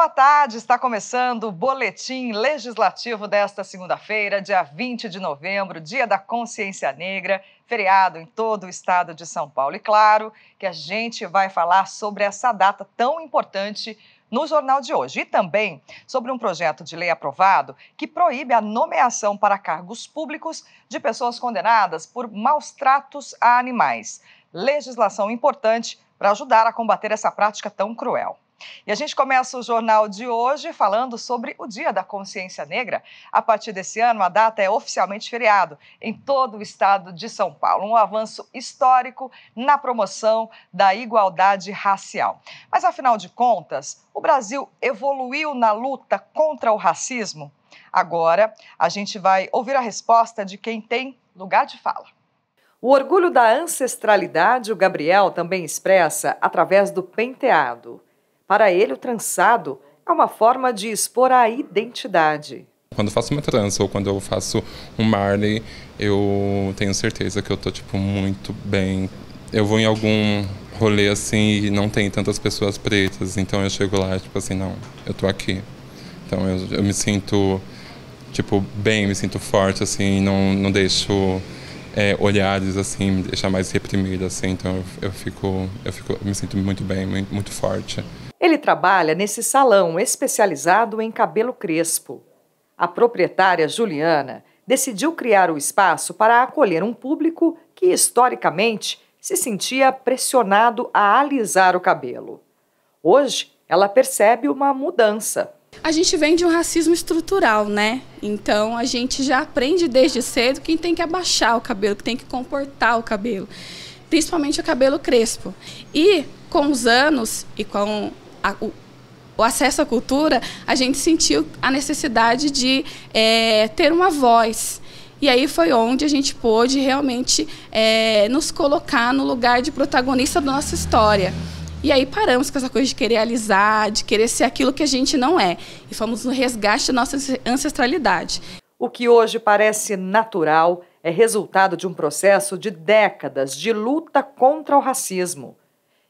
boa tarde. Está começando o Boletim Legislativo desta segunda-feira, dia 20 de novembro, Dia da Consciência Negra, feriado em todo o estado de São Paulo. E claro que a gente vai falar sobre essa data tão importante no jornal de hoje. E também sobre um projeto de lei aprovado que proíbe a nomeação para cargos públicos de pessoas condenadas por maus tratos a animais. Legislação importante para ajudar a combater essa prática tão cruel. E a gente começa o jornal de hoje falando sobre o Dia da Consciência Negra. A partir desse ano, a data é oficialmente feriado em todo o estado de São Paulo. Um avanço histórico na promoção da igualdade racial. Mas, afinal de contas, o Brasil evoluiu na luta contra o racismo? Agora, a gente vai ouvir a resposta de quem tem lugar de fala. O orgulho da ancestralidade, o Gabriel também expressa através do penteado. Para ele, o trançado é uma forma de expor a identidade. Quando eu faço uma trança ou quando eu faço um Marley, eu tenho certeza que eu tô muito bem. Eu vou em algum rolê assim e não tem tantas pessoas pretas, então eu chego lá assim, não, eu tô aqui. Então eu me sinto bem, me sinto forte assim, não deixo olhares assim, me deixar mais reprimida assim, então eu me sinto muito bem, muito forte. Ele trabalha nesse salão especializado em cabelo crespo. A proprietária Juliana decidiu criar o espaço para acolher um público que, historicamente, se sentia pressionado a alisar o cabelo. Hoje, ela percebe uma mudança. A gente vem de um racismo estrutural, né? Então, a gente já aprende desde cedo que tem que abaixar o cabelo, que tem que comportar o cabelo. Principalmente o cabelo crespo. E, com os anos e com o acesso à cultura, a gente sentiu a necessidade de ter uma voz. E aí foi onde a gente pôde realmente nos colocar no lugar de protagonista da nossa história. E aí paramos com essa coisa de querer alisar, de querer ser aquilo que a gente não é. E fomos no resgate da nossa ancestralidade. O que hoje parece natural é resultado de um processo de décadas de luta contra o racismo.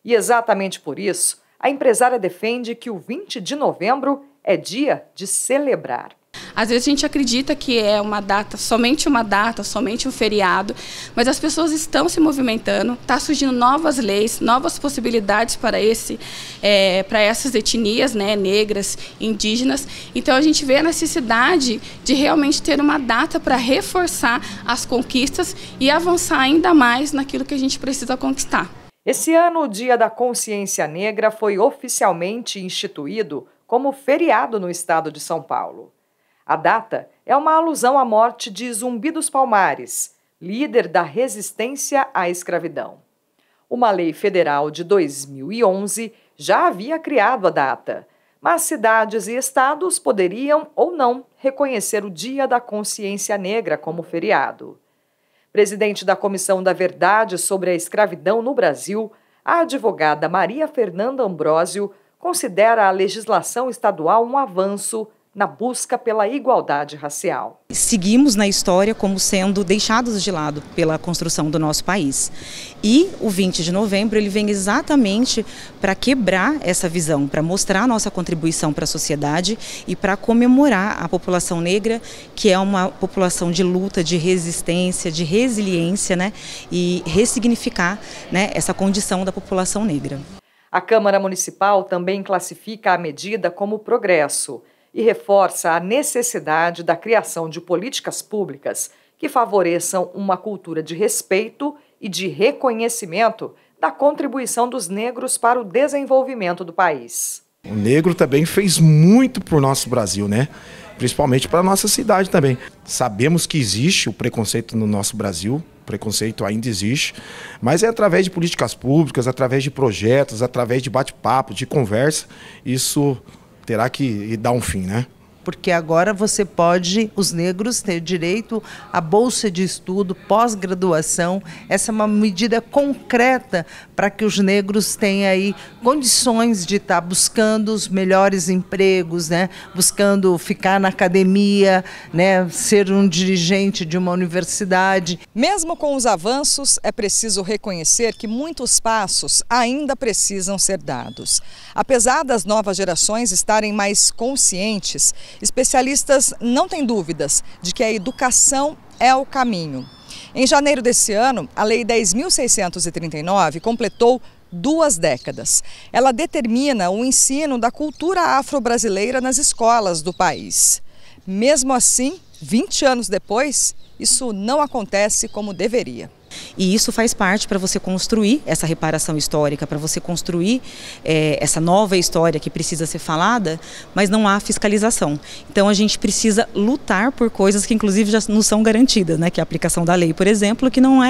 E exatamente por isso, a empresária defende que o 20 de novembro é dia de celebrar. Às vezes a gente acredita que é uma data, somente um feriado, mas as pessoas estão se movimentando, está surgindo novas leis, novas possibilidades para essas etnias, né, negras, indígenas. Então a gente vê a necessidade de realmente ter uma data para reforçar as conquistas e avançar ainda mais naquilo que a gente precisa conquistar. Esse ano, o Dia da Consciência Negra foi oficialmente instituído como feriado no estado de São Paulo. A data é uma alusão à morte de Zumbi dos Palmares, líder da resistência à escravidão. Uma lei federal de 2011 já havia criado a data, mas cidades e estados poderiam ou não reconhecer o Dia da Consciência Negra como feriado. Presidente da Comissão da Verdade sobre a Escravidão no Brasil, a advogada Maria Fernanda Ambrósio considera a legislação estadual um avanço na busca pela igualdade racial. Seguimos na história como sendo deixados de lado pela construção do nosso país. E o 20 de novembro ele vem exatamente para quebrar essa visão, para mostrar a nossa contribuição para a sociedade e para comemorar a população negra, que é uma população de luta, de resistência, de resiliência, né? E ressignificar, né, essa condição da população negra. A Câmara Municipal também classifica a medida como progresso e reforça a necessidade da criação de políticas públicas que favoreçam uma cultura de respeito e de reconhecimento da contribuição dos negros para o desenvolvimento do país. O negro também fez muito por nosso Brasil, né? Principalmente para a nossa cidade também. Sabemos que existe o preconceito no nosso Brasil, o preconceito ainda existe, mas é através de políticas públicas, através de projetos, através de bate-papo, de conversa, isso terá que dar um fim, né? porque agora os negros têm direito à bolsa de estudo, pós-graduação. Essa é uma medida concreta para que os negros tenham aí condições de estar buscando os melhores empregos, né? Buscando ficar na academia, né? Ser um dirigente de uma universidade. Mesmo com os avanços, é preciso reconhecer que muitos passos ainda precisam ser dados. Apesar das novas gerações estarem mais conscientes, especialistas não têm dúvidas de que a educação é o caminho. Em janeiro desse ano, a Lei 10.639 completou 2 décadas. Ela determina o ensino da cultura afro-brasileira nas escolas do país. Mesmo assim, 20 anos depois, isso não acontece como deveria. E isso faz parte para você construir essa reparação histórica, para você construir essa nova história que precisa ser falada, mas não há fiscalização. Então a gente precisa lutar por coisas que inclusive já não são garantidas, né? Que é a aplicação da lei, por exemplo, que não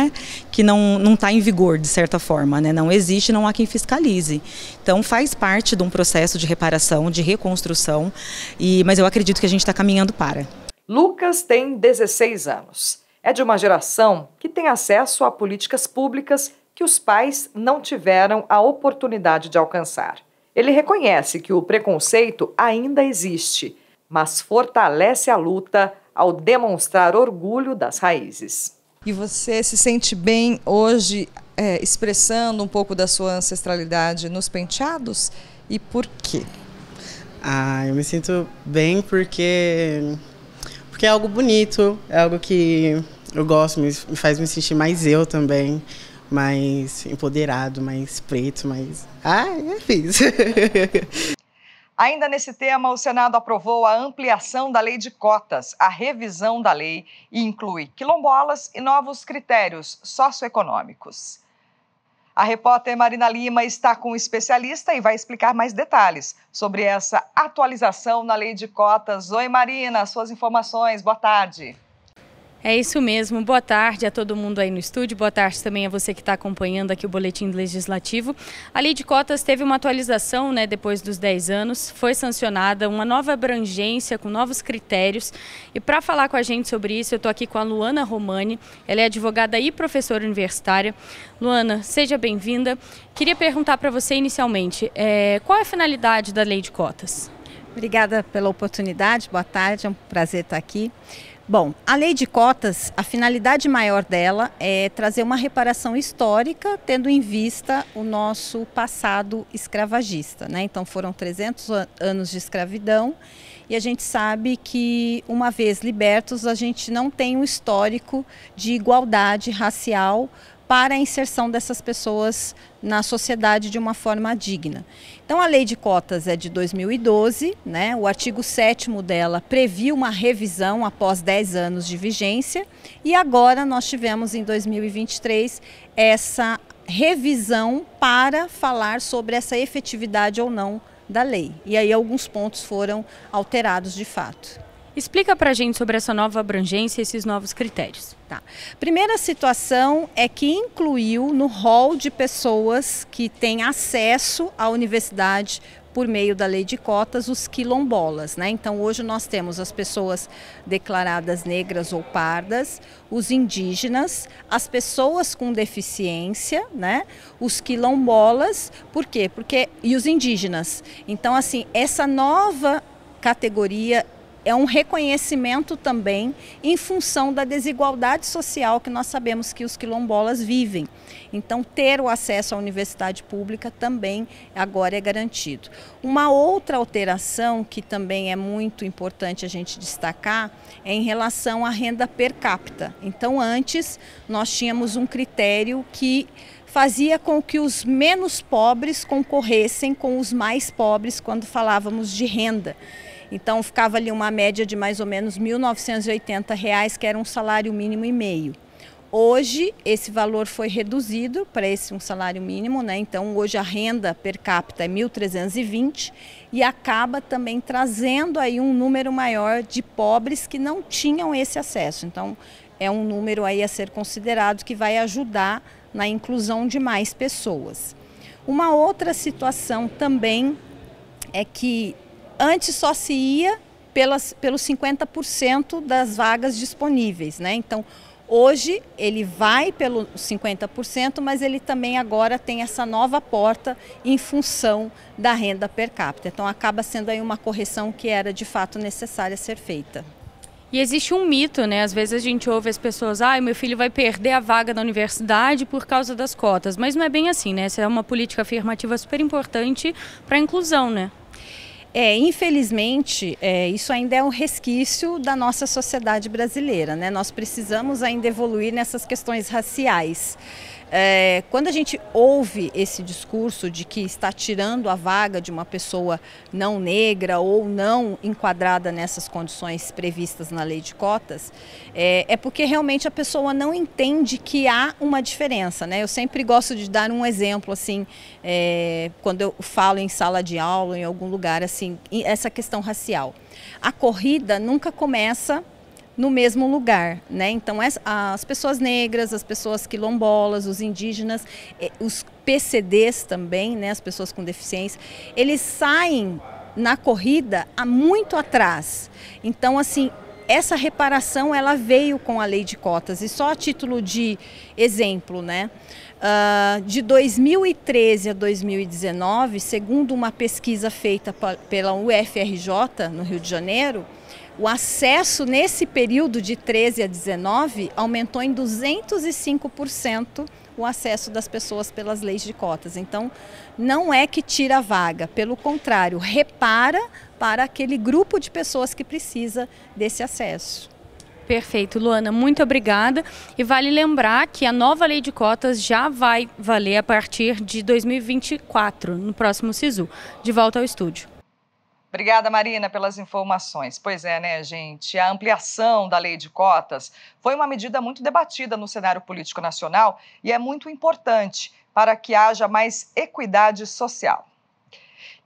está em vigor de certa forma, né? Não existe, não há quem fiscalize. Então faz parte de um processo de reparação, de reconstrução, mas eu acredito que a gente está caminhando para. Lucas tem 16 anos. É de uma geração que tem acesso a políticas públicas que os pais não tiveram a oportunidade de alcançar. Ele reconhece que o preconceito ainda existe, mas fortalece a luta ao demonstrar orgulho das raízes. E você se sente bem hoje expressando um pouco da sua ancestralidade nos penteados? E por quê? Eu me sinto bem porque é algo bonito, é algo que eu gosto, me faz me sentir mais eu também, mais empoderado, mais preto, mais... é isso. Ainda nesse tema, o Senado aprovou a ampliação da lei de cotas, a revisão da lei, e inclui quilombolas e novos critérios socioeconômicos. A repórter Marina Lima está com um especialista e vai explicar mais detalhes sobre essa atualização na lei de cotas. Oi, Marina, suas informações. Boa tarde. É isso mesmo, boa tarde a todo mundo aí no estúdio, boa tarde também a você que está acompanhando aqui o Boletim Legislativo. A lei de cotas teve uma atualização, né, depois dos 10 anos, foi sancionada uma nova abrangência com novos critérios. E para falar com a gente sobre isso, eu estou aqui com a Luana Romani, ela é advogada e professora universitária. Luana, seja bem-vinda. Queria perguntar para você inicialmente, qual é a finalidade da lei de cotas? Obrigada pela oportunidade, boa tarde, é um prazer estar aqui. Bom, a lei de cotas, a finalidade maior dela é trazer uma reparação histórica, tendo em vista o nosso passado escravagista, né? Então foram 300 anos de escravidão e a gente sabe que, uma vez libertos, a gente não tem um histórico de igualdade racial para a inserção dessas pessoas na sociedade de uma forma digna. Então a lei de cotas é de 2012, né? O artigo 7º dela previu uma revisão após 10 anos de vigência e agora nós tivemos em 2023 essa revisão para falar sobre essa efetividade ou não da lei. E aí alguns pontos foram alterados de fato. Explica pra gente sobre essa nova abrangência e esses novos critérios. Tá. Primeira situação é que incluiu no rol de pessoas que têm acesso à universidade por meio da lei de cotas os quilombolas, né? Então hoje nós temos as pessoas declaradas negras ou pardas, os indígenas, as pessoas com deficiência, né? Os quilombolas, por quê? E os indígenas. Então assim, essa nova categoria é um reconhecimento também em função da desigualdade social que nós sabemos que os quilombolas vivem. Então, ter o acesso à universidade pública também agora é garantido. Uma outra alteração que também é muito importante a gente destacar é em relação à renda per capita. Então, antes nós tínhamos um critério que fazia com que os menos pobres concorressem com os mais pobres quando falávamos de renda. Então ficava ali uma média de mais ou menos R$ 1.980, que era um salário mínimo e meio. Hoje esse valor foi reduzido para um salário mínimo, né? Então hoje a renda per capita é 1.320 e acaba também trazendo aí um número maior de pobres que não tinham esse acesso. Então é um número aí a ser considerado que vai ajudar na inclusão de mais pessoas. Uma outra situação também é que antes só se ia pelos 50% das vagas disponíveis, né? Então, hoje ele vai pelo 50%, mas ele também agora tem essa nova porta em função da renda per capita. Então, acaba sendo aí uma correção que era de fato necessária ser feita. E existe um mito, né? Às vezes a gente ouve as pessoas, meu filho vai perder a vaga na universidade por causa das cotas. Mas não é bem assim, né? Essa é uma política afirmativa super importante para a inclusão, né? Infelizmente, isso ainda é um resquício da nossa sociedade brasileira, né? Nós precisamos ainda evoluir nessas questões raciais. Quando a gente ouve esse discurso de que está tirando a vaga de uma pessoa não negra ou não enquadrada nessas condições previstas na lei de cotas, é porque realmente a pessoa não entende que há uma diferença, né? Eu sempre gosto de dar um exemplo, assim, quando eu falo em sala de aula, em algum lugar, assim, essa questão racial. A corrida nunca começa no mesmo lugar, né? Então as pessoas negras, as pessoas quilombolas, os indígenas, os PCDs também, né? As pessoas com deficiência, eles saem na corrida há muito atrás. Então, assim, essa reparação ela veio com a lei de cotas. E só a título de exemplo, né? De 2013 a 2019, segundo uma pesquisa feita pela UFRJ, no Rio de Janeiro, o acesso nesse período de 13 a 19 aumentou em 205% o acesso das pessoas pelas leis de cotas. Então, não é que tira a vaga, pelo contrário, repara para aquele grupo de pessoas que precisa desse acesso. Perfeito, Luana, muito obrigada. E vale lembrar que a nova lei de cotas já vai valer a partir de 2024, no próximo SISU. De volta ao estúdio. Obrigada, Marina, pelas informações. Pois é, né, gente? A ampliação da lei de cotas foi uma medida muito debatida no cenário político nacional e é muito importante para que haja mais equidade social.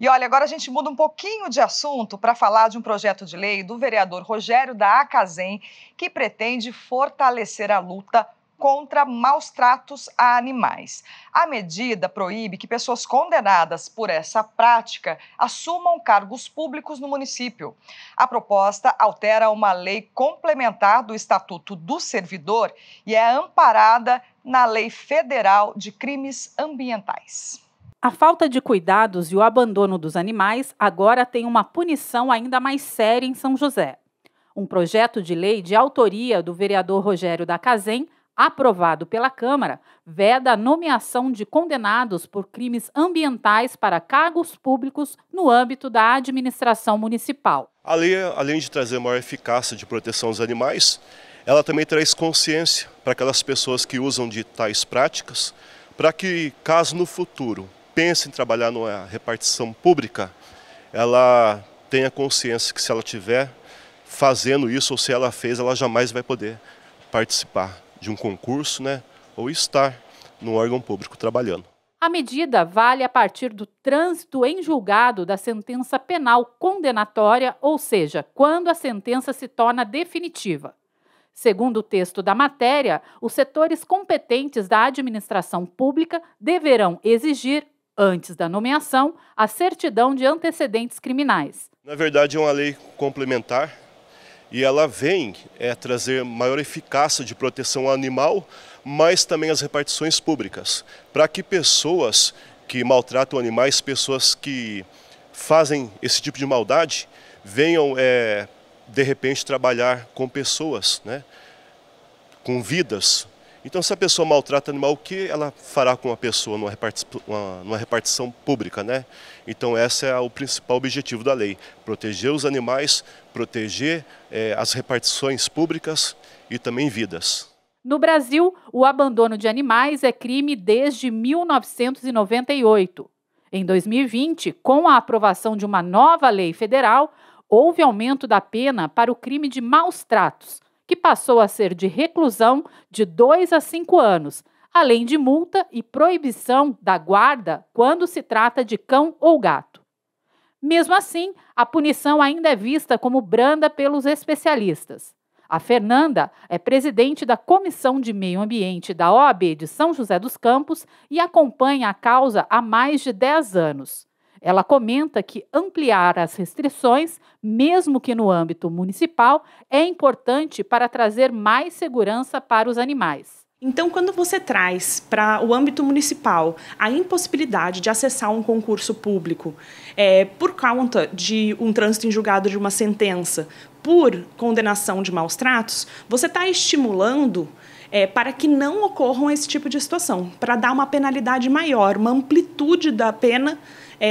E olha, agora a gente muda um pouquinho de assunto para falar de um projeto de lei do vereador Rogério da Acazem, que pretende fortalecer a luta contra maus tratos a animais. A medida proíbe que pessoas condenadas por essa prática assumam cargos públicos no município. A proposta altera uma lei complementar do Estatuto do Servidor e é amparada na Lei Federal de Crimes Ambientais. A falta de cuidados e o abandono dos animais agora tem uma punição ainda mais séria em São José. Um projeto de lei de autoria do vereador Rogério da Acazem, aprovado pela Câmara, veda a nomeação de condenados por crimes ambientais para cargos públicos no âmbito da administração municipal. A lei, além de trazer maior eficácia de proteção aos animais, ela também traz consciência para aquelas pessoas que usam de tais práticas, para que, caso no futuro pense em trabalhar numa repartição pública, ela tenha consciência que se ela estiver fazendo isso ou se ela fez, ela jamais vai poder participar de um concurso, né, ou estar no órgão público trabalhando. A medida vale a partir do trânsito em julgado da sentença penal condenatória, ou seja, quando a sentença se torna definitiva. Segundo o texto da matéria, os setores competentes da administração pública deverão exigir, antes da nomeação, a certidão de antecedentes criminais. Na verdade, é uma lei complementar e ela vem trazer maior eficácia de proteção ao animal, mas também às repartições públicas, para que pessoas que maltratam animais, pessoas que fazem esse tipo de maldade, venham de repente trabalhar com pessoas, né, com vidas. Então, se a pessoa maltrata animal, o que ela fará com a pessoa numa repartição pública, né? Então, esse é o principal objetivo da lei, proteger os animais, proteger as repartições públicas e também vidas. No Brasil, o abandono de animais é crime desde 1998. Em 2020, com a aprovação de uma nova lei federal, houve aumento da pena para o crime de maus tratos, que passou a ser de reclusão de 2 a 5 anos, além de multa e proibição da guarda quando se trata de cão ou gato. Mesmo assim, a punição ainda é vista como branda pelos especialistas. A Fernanda é presidente da Comissão de Meio Ambiente da OAB de São José dos Campos e acompanha a causa há mais de 10 anos. Ela comenta que ampliar as restrições, mesmo que no âmbito municipal, é importante para trazer mais segurança para os animais. Então, quando você traz para o âmbito municipal a impossibilidade de acessar um concurso público por conta de um trânsito em julgado de uma sentença por condenação de maus tratos, você está estimulando para que não ocorram esse tipo de situação, para dar uma penalidade maior, uma amplitude da pena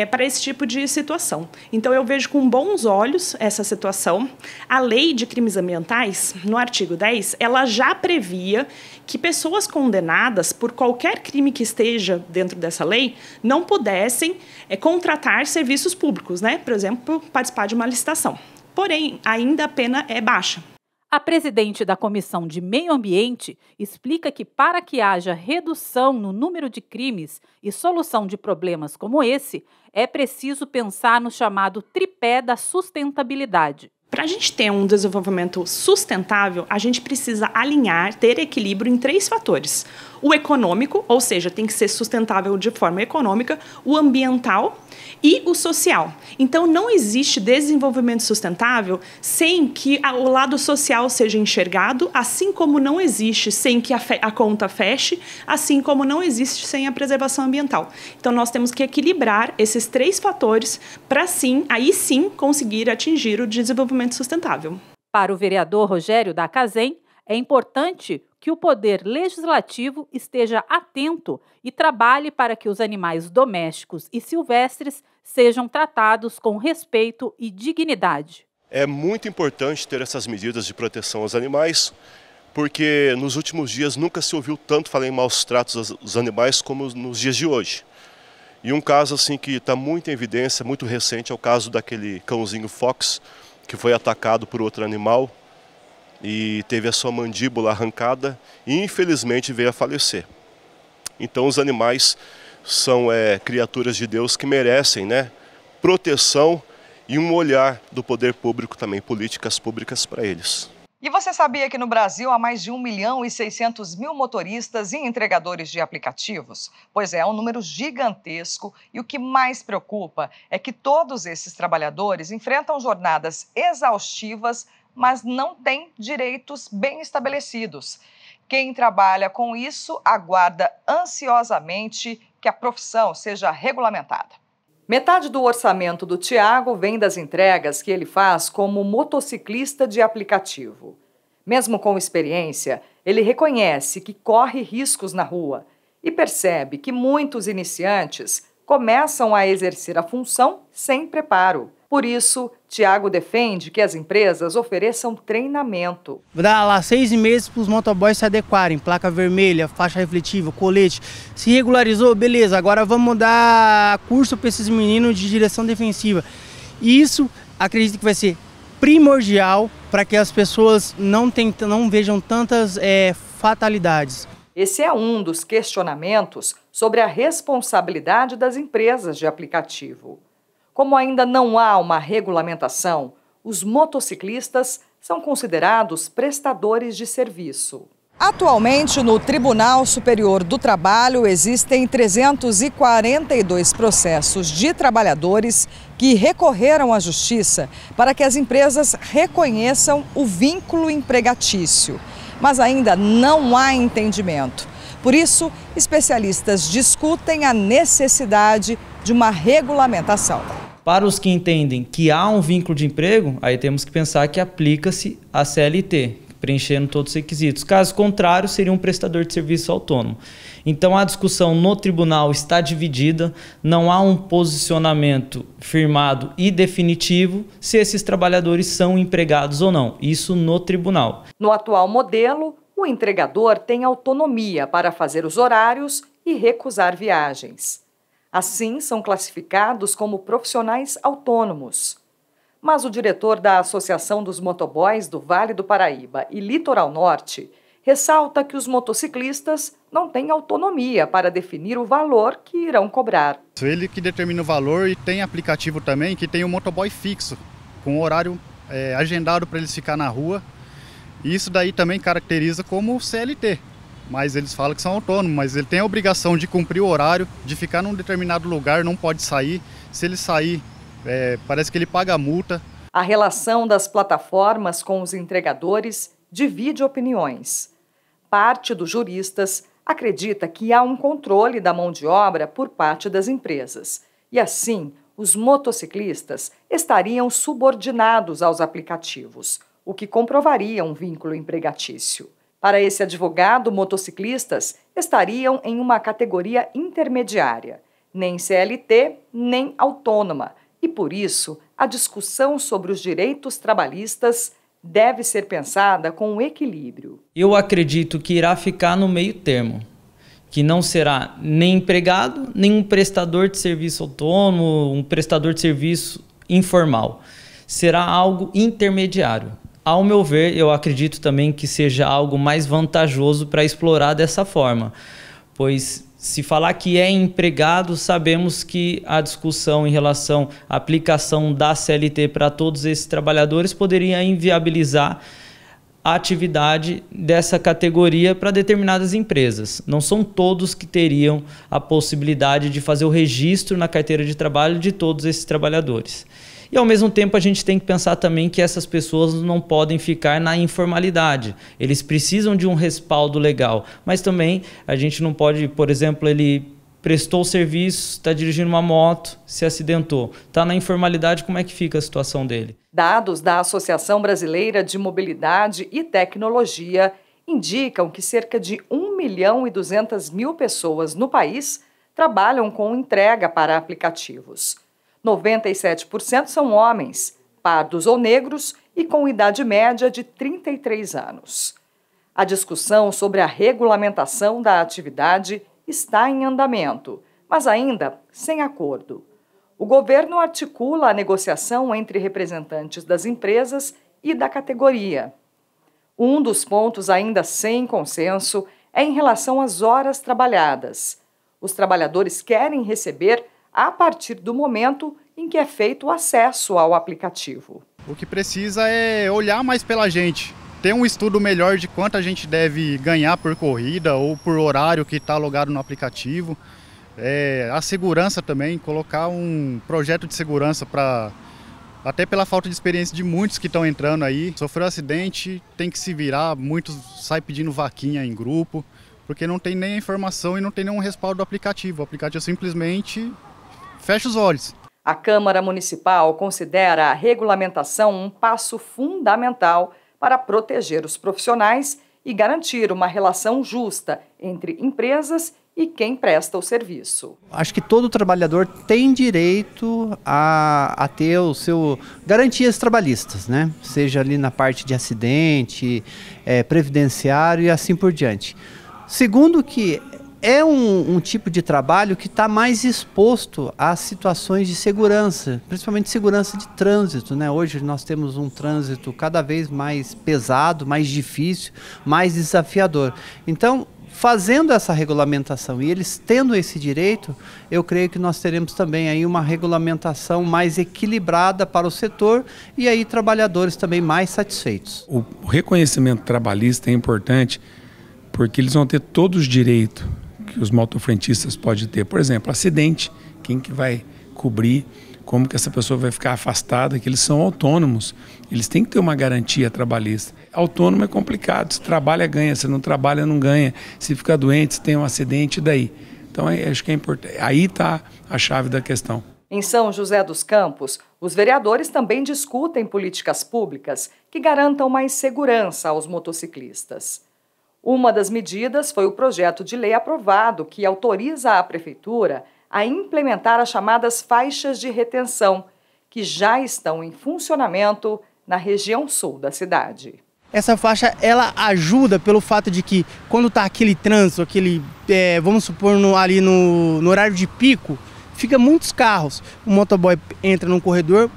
para esse tipo de situação. Então, eu vejo com bons olhos essa situação. A lei de crimes ambientais, no artigo 10, ela já previa que pessoas condenadas por qualquer crime que esteja dentro dessa lei não pudessem contratar serviços públicos, né? Por exemplo, participar de uma licitação. Porém, ainda a pena é baixa. A presidente da Comissão de Meio Ambiente explica que para que haja redução no número de crimes e solução de problemas como esse, é preciso pensar no chamado tripé da sustentabilidade. Para a gente ter um desenvolvimento sustentável, a gente precisa alinhar, ter equilíbrio em 3 fatores. O econômico, ou seja, tem que ser sustentável de forma econômica, o ambiental e o social. Então, não existe desenvolvimento sustentável sem que o lado social seja enxergado, assim como não existe sem que a conta feche, assim como não existe sem a preservação ambiental. Então, nós temos que equilibrar esses 3 fatores para aí sim, conseguir atingir o desenvolvimento sustentável. Para o vereador Rogério da Cazem, é importante que o poder legislativo esteja atento e trabalhe para que os animais domésticos e silvestres sejam tratados com respeito e dignidade. É muito importante ter essas medidas de proteção aos animais, porque nos últimos dias nunca se ouviu tanto falar em maus tratos aos animais como nos dias de hoje. E um caso assim que está muito em evidência, muito recente, é o caso daquele cãozinho Fox, que foi atacado por outro animal e teve a sua mandíbula arrancada e infelizmente veio a falecer. Então os animais são criaturas de Deus que merecem, né, proteção e um olhar do poder público também, políticas públicas para eles. E você sabia que no Brasil há mais de 1.600.000 motoristas e entregadores de aplicativos? Pois é um número gigantesco e o que mais preocupa é que todos esses trabalhadores enfrentam jornadas exaustivas, mas não têm direitos bem estabelecidos. Quem trabalha com isso aguarda ansiosamente que a profissão seja regulamentada. Metade do orçamento do Tiago vem das entregas que ele faz como motociclista de aplicativo. Mesmo com experiência, ele reconhece que corre riscos na rua e percebe que muitos iniciantes começam a exercer a função sem preparo. Por isso, Tiago defende que as empresas ofereçam treinamento. Vou dar lá 6 meses para os motoboys se adequarem, placa vermelha, faixa refletiva, colete. Se regularizou, beleza, agora vamos dar curso para esses meninos de direção defensiva. E isso, acredito que vai ser primordial para que as pessoas não vejam tantas fatalidades. Esse é um dos questionamentos sobre a responsabilidade das empresas de aplicativo. Como ainda não há uma regulamentação, os motociclistas são considerados prestadores de serviço. Atualmente, no Tribunal Superior do Trabalho, existem 342 processos de trabalhadores que recorreram à Justiça para que as empresas reconheçam o vínculo empregatício. Mas ainda não há entendimento. Por isso, especialistas discutem a necessidade de uma regulamentação. Para os que entendem que há um vínculo de emprego, aí temos que pensar que aplica-se a CLT, preenchendo todos os requisitos. Caso contrário, seria um prestador de serviço autônomo. Então a discussão no tribunal está dividida, não há um posicionamento firmado e definitivo se esses trabalhadores são empregados ou não, isso no tribunal. No atual modelo, o entregador tem autonomia para fazer os horários e recusar viagens. Assim, são classificados como profissionais autônomos. Mas o diretor da Associação dos Motoboys do Vale do Paraíba e Litoral Norte ressalta que os motociclistas não têm autonomia para definir o valor que irão cobrar. Ele que determina o valor e tem aplicativo também que tem um motoboy fixo, com horário agendado para eles ficar na rua. E isso daí também caracteriza como CLT. mas eles falam que são autônomos, mas ele tem a obrigação de cumprir o horário, de ficar num determinado lugar, não pode sair. Se ele sair, parece que ele paga a multa. A relação das plataformas com os entregadores divide opiniões. Parte dos juristas acredita que há um controle da mão de obra por parte das empresas e, assim, os motociclistas estariam subordinados aos aplicativos, o que comprovaria um vínculo empregatício. Para esse advogado, motociclistas estariam em uma categoria intermediária, nem CLT, nem autônoma, e por isso a discussão sobre os direitos trabalhistas deve ser pensada com equilíbrio. Eu acredito que irá ficar no meio termo, que não será nem empregado, nem um prestador de serviço autônomo, um prestador de serviço informal. Será algo intermediário. Ao meu ver, eu acredito também que seja algo mais vantajoso para explorar dessa forma, pois se falar que é empregado, sabemos que a discussão em relação à aplicação da CLT para todos esses trabalhadores poderia inviabilizar a atividade dessa categoria para determinadas empresas. Não são todos que teriam a possibilidade de fazer o registro na carteira de trabalho de todos esses trabalhadores. E, ao mesmo tempo, a gente tem que pensar também que essas pessoas não podem ficar na informalidade. Eles precisam de um respaldo legal. Mas também a gente não pode, por exemplo, ele prestou o serviço, está dirigindo uma moto, se acidentou. Está na informalidade, como é que fica a situação dele? Dados da Associação Brasileira de Mobilidade e Tecnologia indicam que cerca de 1.200.000 pessoas no país trabalham com entrega para aplicativos. 97% são homens, pardos ou negros e com idade média de 33 anos. A discussão sobre a regulamentação da atividade está em andamento, mas ainda sem acordo. O governo articula a negociação entre representantes das empresas e da categoria. Um dos pontos ainda sem consenso é em relação às horas trabalhadas. Os trabalhadores querem receber a partir do momento em que é feito o acesso ao aplicativo. O que precisa é olhar mais pela gente, ter um estudo melhor de quanto a gente deve ganhar por corrida ou por horário que está logado no aplicativo. A segurança também, colocar um projeto de segurança para, até pela falta de experiência de muitos que estão entrando aí, sofreu acidente, tem que se virar, muitos saem pedindo vaquinha em grupo, porque não tem nem a informação e não tem nenhum respaldo do aplicativo. O aplicativo simplesmente fecha os olhos. A Câmara Municipal considera a regulamentação um passo fundamental para proteger os profissionais e garantir uma relação justa entre empresas e quem presta o serviço. Acho que todo trabalhador tem direito a ter o seu garantias trabalhistas, né? Seja ali na parte de acidente, previdenciário e assim por diante. Segundo que é um tipo de trabalho que está mais exposto a situações de segurança, principalmente segurança de trânsito, né? Hoje nós temos um trânsito cada vez mais pesado, mais difícil, mais desafiador. Então, fazendo essa regulamentação e eles tendo esse direito, eu creio que nós teremos também aí uma regulamentação mais equilibrada para o setor e aí trabalhadores também mais satisfeitos. O reconhecimento trabalhista é importante porque eles vão ter todos os direitos que os motofrentistas podem ter. Por exemplo, acidente, quem que vai cobrir, como que essa pessoa vai ficar afastada, que eles são autônomos, eles têm que ter uma garantia trabalhista. Autônomo é complicado, se trabalha ganha, se não trabalha não ganha, se fica doente, se tem um acidente, daí. Então acho que é importante, aí está a chave da questão. Em São José dos Campos, os vereadores também discutem políticas públicas que garantam mais segurança aos motociclistas. Uma das medidas foi o projeto de lei aprovado que autoriza a Prefeitura a implementar as chamadas faixas de retenção, que já estão em funcionamento na região sul da cidade. Essa faixa, ela ajuda pelo fato de que quando está aquele trânsito, vamos supor ali no horário de pico, fica muitos carros. O motoboy entra num corredor,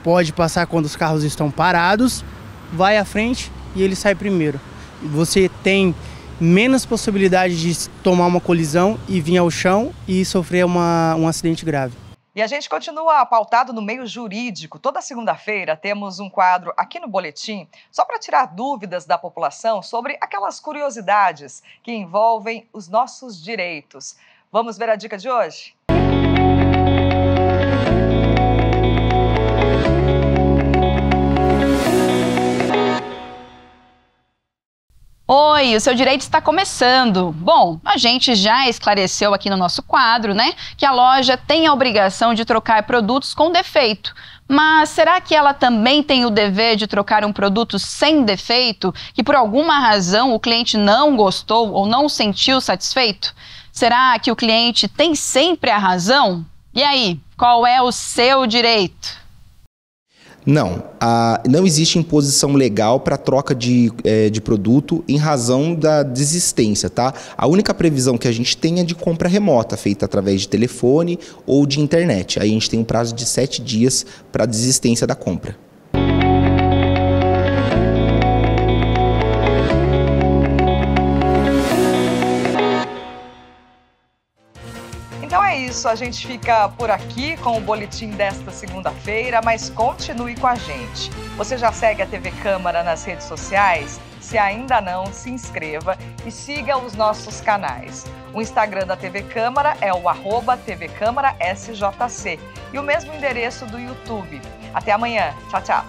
pode passar quando os carros estão parados, vai à frente e ele sai primeiro. Você tem menos possibilidade de tomar uma colisão e vir ao chão e sofrer um acidente grave. E a gente continua pautado no meio jurídico. Toda segunda-feira temos um quadro aqui no Boletim só para tirar dúvidas da população sobre aquelas curiosidades que envolvem os nossos direitos. Vamos ver a dica de hoje? Oi, o Seu Direito está começando. Bom, a gente já esclareceu aqui no nosso quadro, né, que a loja tem a obrigação de trocar produtos com defeito. Mas será que ela também tem o dever de trocar um produto sem defeito, que por alguma razão o cliente não gostou ou não sentiu satisfeito? Será que o cliente tem sempre a razão? E aí, qual é o seu direito? Não existe imposição legal para troca de produto em razão da desistência, tá? A única previsão que a gente tem é de compra remota, feita através de telefone ou de internet. Aí a gente tem um prazo de 7 dias para a desistência da compra. Então é isso, a gente fica por aqui com o boletim desta segunda-feira, mas continue com a gente. Você já segue a TV Câmara nas redes sociais? Se ainda não, se inscreva e siga os nossos canais. O Instagram da TV Câmara é o @TVCâmaraSJC e o mesmo endereço do YouTube. Até amanhã. Tchau, tchau.